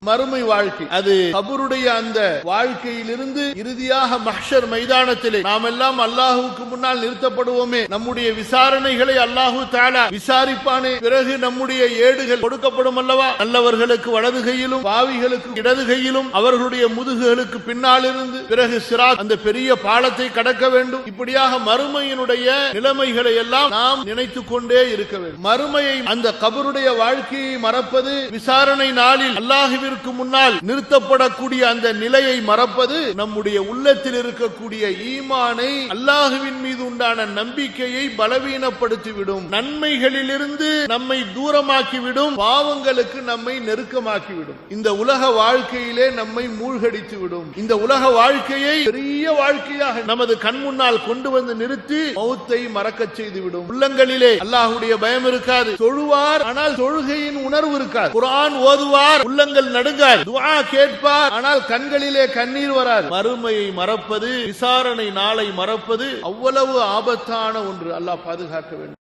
மறுமை வாழ்க்கை அது கபருடைய அந்த வாழ்க்கையிலிருந்து இறுதியாக மஹ்ஷர் மைதானத்திலே நாம் எல்லாம் அல்லாஹுவுக்கு முன்னால் நிறுத்தப்படுவோமே, நம்முடைய விசாரணைகளை அல்லாஹு தஆலா விசாரிப்பானே, பிறகு நம்முடைய ஏடுகள் கொடுக்கப்படும் அல்லவா, நல்லவர்களுக்கு வலது கையிலும் பாவிகளுக்கு இடது கையிலும் அவர்களுடைய முதுகுகளுக்கு பின்னால் இருந்து பிறகு சிராத் அந்த பெரிய பாலத்தை கடக்க வேண்டும். இப்படியாக மறுமையினுடைய நிலைமைகளை எல்லாம் நாம் நினைத்துக் கொண்டே இருக்க வேண்டும். மறுமையை அந்த கபருடைய வாழ்க்கையை மறப்பது, விசாரணை நாளில் அல்லாஹுவிற்கு முன்னால் நிறுத்தப்படக்கூடிய அந்த நிலையை மறப்பது நம்முடைய உள்ளத்தில் இருக்கக்கூடிய ஈமானை, அல்லாஹுவின் மீது உண்டான நம்பிக்கையை பலவீனப்படுத்திவிடும். நன்மைகளிலிருந்து நம்மை தூரமாக்கிவிடும், பாவங்களுக்கு நம்மை நெருக்கமாக்கிவிடும். இந்த உலக வாழ்க்கையிலே நம்மை மூழ்கடித்து விடும். இந்த உலக வாழ்க்கையை பெரிய வாழ்க்கையாக நமது கண் முன்னால் கொண்டு வந்து நிறுத்தி மௌத்தை மறக்கச் செய்துவிடும். உள்ளங்களிலே அல்லாஹ்வுடைய பயம் இருக்காது. தொழுவார், ஆனால் தொழுகையின் உணர்வு இருக்காது. குர்ஆன் ஓதுவார், உள்ளங்கள் நடுங்காது. துஆ கேட்பார், ஆனால் கண்களிலே கண்ணீர் வராது. மறுமையை மறப்பது, விசாரணை நாளை மறப்பது அவ்வளவு ஆபத்தான ஒன்று. அல்லாஹ் பாதுகாக்க வேண்டும்.